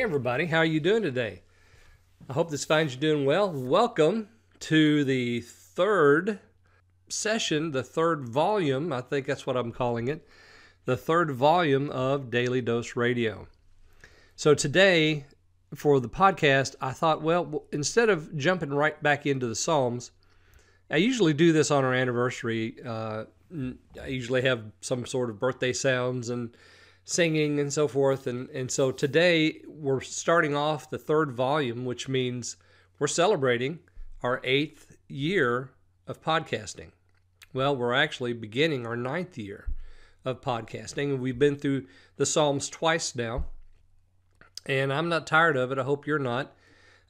everybody, how are you doing today? I hope this finds you doing well. Welcome to the third session, the third volume, I think that's what I'm calling it, the third volume of Daily Dose Radio. So today, for the podcast, I thought, well, instead of jumping right back into the Psalms, I usually do this on our anniversary. I usually have some sort of birthday sounds and singing and so forth. And so today we're starting off the third volume, which means we're celebrating our 8th year of podcasting. Well, we're actually beginning our 9th year of podcasting. We've been through the Psalms twice now, and I'm not tired of it. I hope you're not.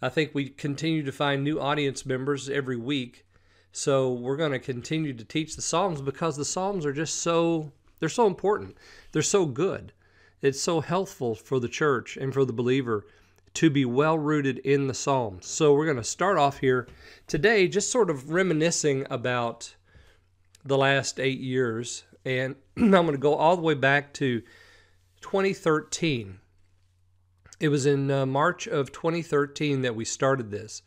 I think we continue to find new audience members every week. So we're going to continue to teach the Psalms because the Psalms are just they're so important. They're so good. It's so healthful for the church and for the believer to be well rooted in the Psalms. So we're going to start off here today just sort of reminiscing about the last 8 years. And I'm going to go all the way back to 2013. It was in March of 2013 that we started this.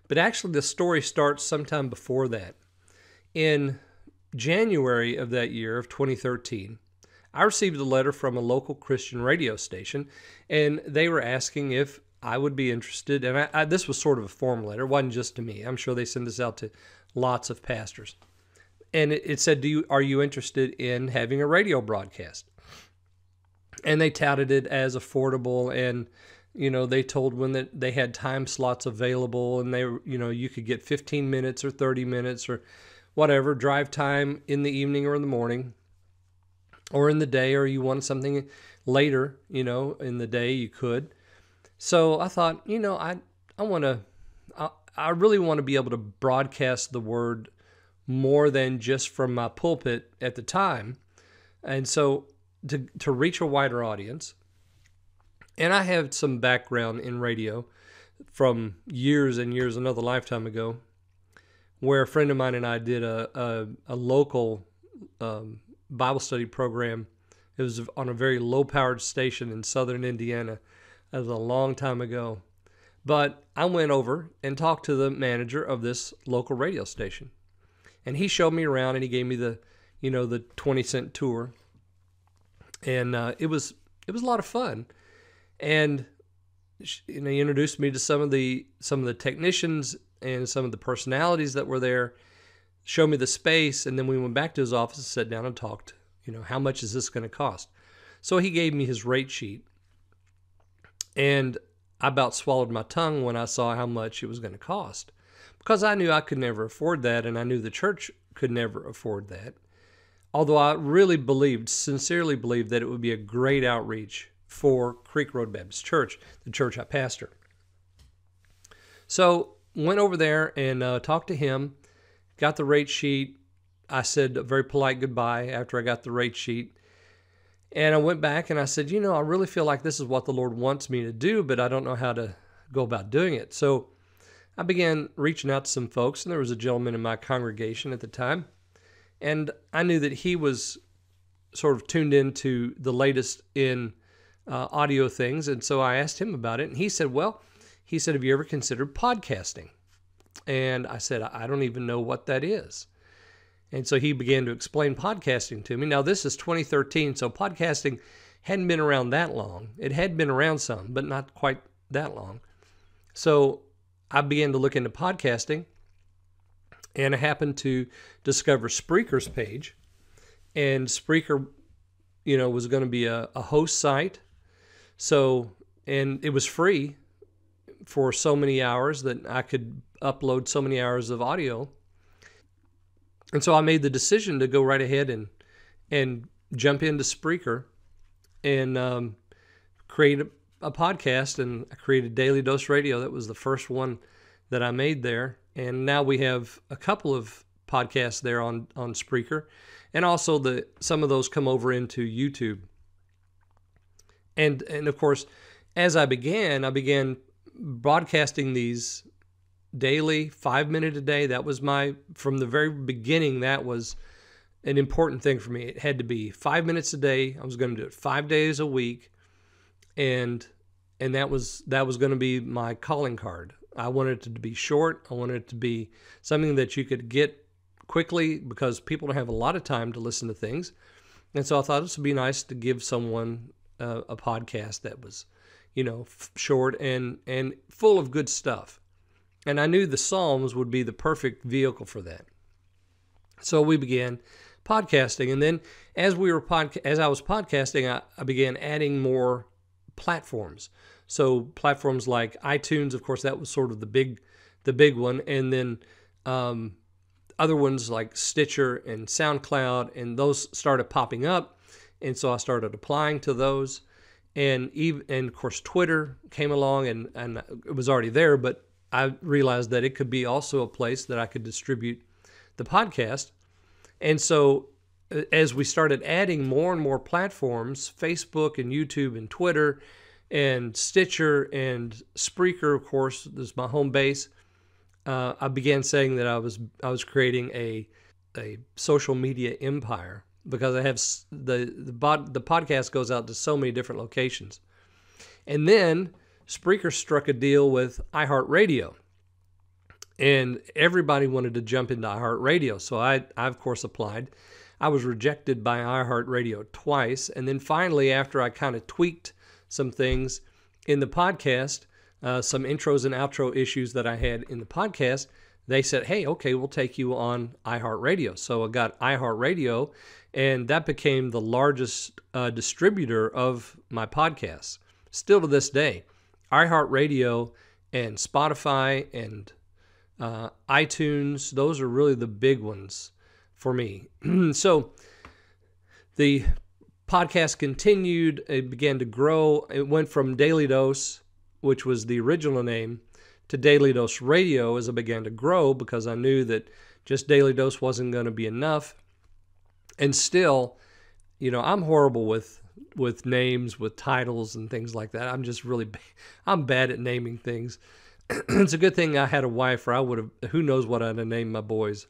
But actually the story starts sometime before that. In January of that year of 2013, I received a letter from a local Christian radio station, and they were asking if I would be interested. And this was sort of a formal letter. It wasn't just to me. I'm sure they send this out to lots of pastors. And it said, are you interested in having a radio broadcast? And they touted it as affordable, and they told when they had time slots available, and you could get 15 minutes or 30 minutes or whatever, drive time in the evening or in the morning or in the day, or you wanted something later, in the day, you could. So I thought, I really want to be able to broadcast the word more than just from my pulpit at the time. And so to reach a wider audience, and I have some background in radio from years and years, another lifetime ago, where a friend of mine and I did a local Bible study program. It was on a very low-powered station in southern Indiana. That was a long time ago. But I went over and talked to the manager of this local radio station. And he showed me around, and he gave me the 20-cent tour. And it was a lot of fun. And he introduced me to some of the technicians and some of the personalities that were there, showed me the space, and then we went back to his office and sat down and talked, how much is this going to cost? So he gave me his rate sheet, and I about swallowed my tongue when I saw how much it was going to cost, because I knew I could never afford that, and I knew the church could never afford that, although I really sincerely believed that it would be a great outreach for Creek Road Baptist Church, the church I pastor. So went over there and talked to him, got the rate sheet. I said a very polite goodbye after I got the rate sheet. And I went back and I said, I really feel like this is what the Lord wants me to do, but I don't know how to go about doing it. So I began reaching out to some folks, and there was a gentleman in my congregation at the time. And I knew that he was sort of tuned into the latest in audio things. And so I asked him about it, and he said, have you ever considered podcasting? And I said, I don't even know what that is. And so he began to explain podcasting to me. Now, this is 2013, so podcasting hadn't been around that long. It had been around some, but not quite that long. So I began to look into podcasting, and I happened to discover Spreaker's page. And Spreaker, was going to be a host site. So, and it was free for so many hours that I could upload so many hours of audio. And so I made the decision to go right ahead and jump into Spreaker and create a podcast. And I created Daily Dose Radio. That was the first one that I made there. And now we have a couple of podcasts there on Spreaker. And also some of those come over into YouTube. And of course, as I began broadcasting these daily, 5 minutes a day. That was from the very beginning, that was an important thing for me. It had to be 5 minutes a day. I was going to do it 5 days a week. And and that was going to be my calling card. I wanted it to be short. I wanted it to be something that you could get quickly because people don't have a lot of time to listen to things. And so I thought this would be nice to give someone a podcast that was, short and full of good stuff. And I knew the Psalms would be the perfect vehicle for that. So we began podcasting, and then as I was podcasting, I began adding more platforms. So platforms like iTunes, of course, that was sort of the big one, and then other ones like Stitcher and SoundCloud, and those started popping up, and so I started applying to those, and of course Twitter came along, and it was already there, but I realized that it could be also a place that I could distribute the podcast. And so as we started adding more and more platforms, Facebook and YouTube and Twitter and Stitcher and Spreaker, of course, this is my home base, I began saying that I was creating a social media empire, because I have the podcast goes out to so many different locations. And then Spreaker struck a deal with iHeartRadio, and everybody wanted to jump into iHeartRadio. So I of course applied. I was rejected by iHeartRadio twice, and then finally, after I kind of tweaked some things in the podcast, some intros and outro issues that I had in the podcast, they said, hey, okay, we'll take you on iHeartRadio. So I got iHeartRadio, and that became the largest distributor of my podcasts. Still to this day, iHeartRadio and Spotify and iTunes, those are really the big ones for me. So the podcast continued. It began to grow. It went from Daily Dose, which was the original name, to Daily Dose Radio as I began to grow, because I knew that just Daily Dose wasn't going to be enough. And still, I'm horrible with names, with titles and things like that. I'm bad at naming things. It's a good thing I had a wife, or I would have, who knows what I'd have named my boys.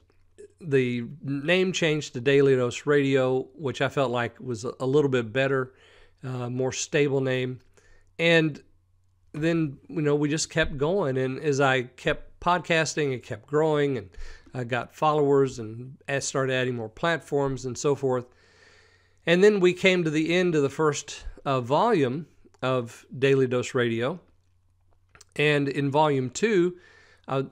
The name changed to Daily Dose Radio, which I felt like was a little bit better, more stable name. And then, we just kept going. And as I kept podcasting, it kept growing, and I got followers and started adding more platforms and so forth. And then we came to the end of the first volume of Daily Dose Radio. And in volume 2,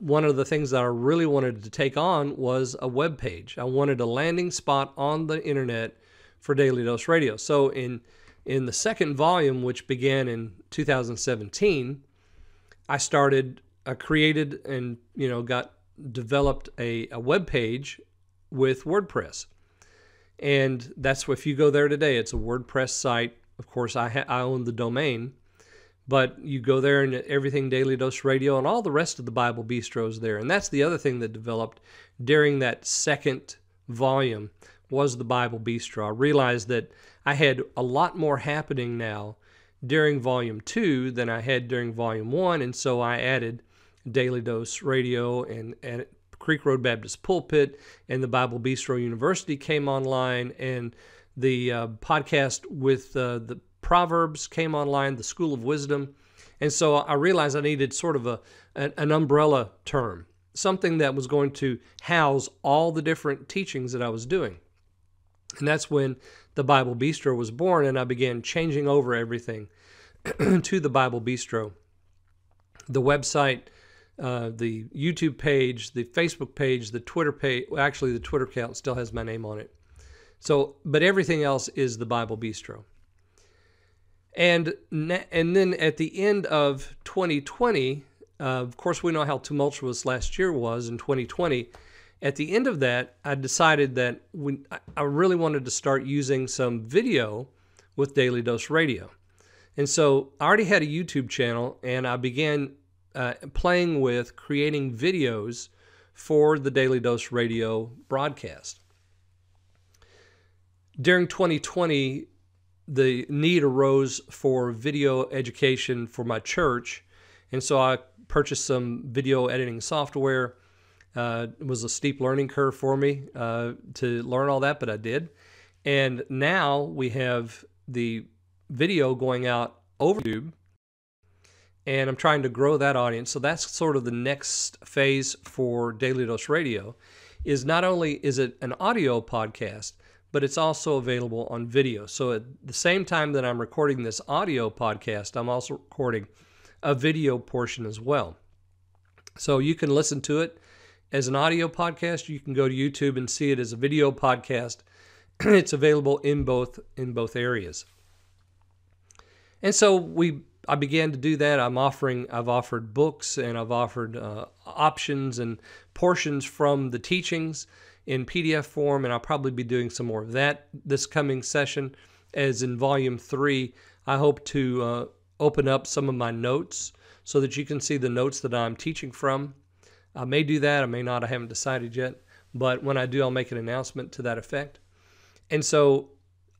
one of the things that I really wanted to take on was a web page. I wanted a landing spot on the internet for Daily Dose Radio. So in the second volume, which began in 2017, I created and developed a web page with WordPress. And that's if you go there today, it's a WordPress site. Of course, I own the domain. But you go there and everything Daily Dose Radio and all the rest of the Bible Bistro is there. And that's the other thing that developed during that second volume was the Bible Bistro. I realized that I had a lot more happening now during volume 2 than I had during volume 1. And so I added Daily Dose Radio and Creek Road Baptist Pulpit, and the Bible Bistro University came online, and the podcast with the Proverbs came online, the School of Wisdom. And so I realized I needed sort of an umbrella term, something that was going to house all the different teachings that I was doing. And that's when the Bible Bistro was born, and I began changing over everything to the Bible Bistro. The website, the YouTube page, the Facebook page, the Twitter page. Well, actually, the Twitter account still has my name on it. So, but everything else is the Bible Bistro. And then at the end of 2020, of course, we know how tumultuous last year was in 2020. At the end of that, I decided that I really wanted to start using some video with Daily Dose Radio. And so I already had a YouTube channel, and I began playing with creating videos for the Daily Dose Radio broadcast. During 2020, the need arose for video education for my church, and so I purchased some video editing software. It was a steep learning curve for me to learn all that, but I did. And now we have the video going out over YouTube, and I'm trying to grow that audience. So that's sort of the next phase for Daily Dose Radio. Is not only is it an audio podcast, but it's also available on video. So at the same time that I'm recording this audio podcast, I'm also recording a video portion as well. So you can listen to it as an audio podcast. You can go to YouTube and see it as a video podcast. It's available in both areas. And so I began to do that. I've offered books, and I've offered options and portions from the teachings in PDF form, and I'll probably be doing some more of that this coming session. As in Volume 3, I hope to open up some of my notes so that you can see the notes that I'm teaching from. I may do that, I may not, I haven't decided yet, but when I do, I'll make an announcement to that effect. And so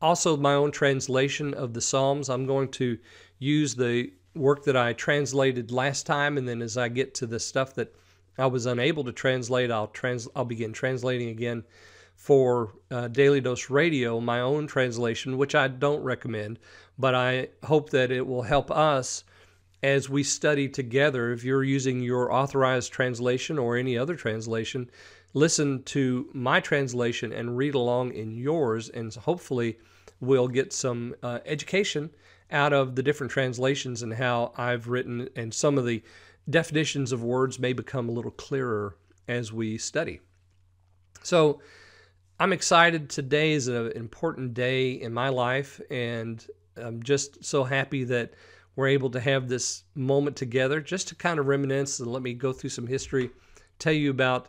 also my own translation of the Psalms. I'm going to use the work that I translated last time, and then as I get to the stuff that I was unable to translate, I'll begin translating again for Daily Dose Radio, my own translation, which I don't recommend, but I hope that it will help us as we study together. If you're using your authorized translation or any other translation, listen to my translation and read along in yours, and hopefully we'll get some education out of the different translations and how I've written, and some of the definitions of words may become a little clearer as we study. So I'm excited. Today is an important day in my life, and I'm just so happy that we're able to have this moment together just to kind of reminisce and let me go through some history, tell you about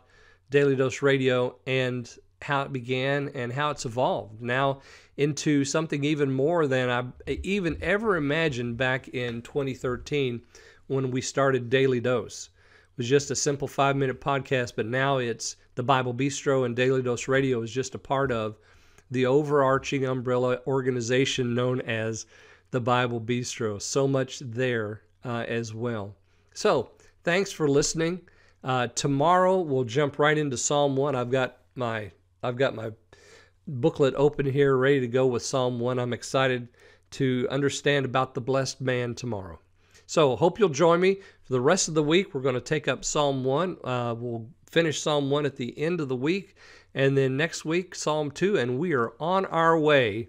Daily Dose Radio and how it began and how it's evolved now into something even more than I even ever imagined back in 2013 when we started Daily Dose. It was just a simple 5-minute podcast, but now it's the Bible Bistro, and Daily Dose Radio is just a part of the overarching umbrella organization known as the Bible Bistro. So much there as well. So thanks for listening. Tomorrow we'll jump right into Psalm 1. I've got my booklet open here, ready to go with Psalm 1. I'm excited to understand about the blessed man tomorrow. So hope you'll join me for the rest of the week. We're going to take up Psalm 1. We'll finish Psalm 1 at the end of the week, and then next week Psalm 2, and we are on our way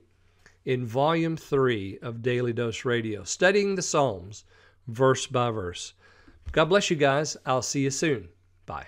in Volume 3 of Daily Dose Radio, studying the Psalms verse by verse. God bless you guys. I'll see you soon. Bye.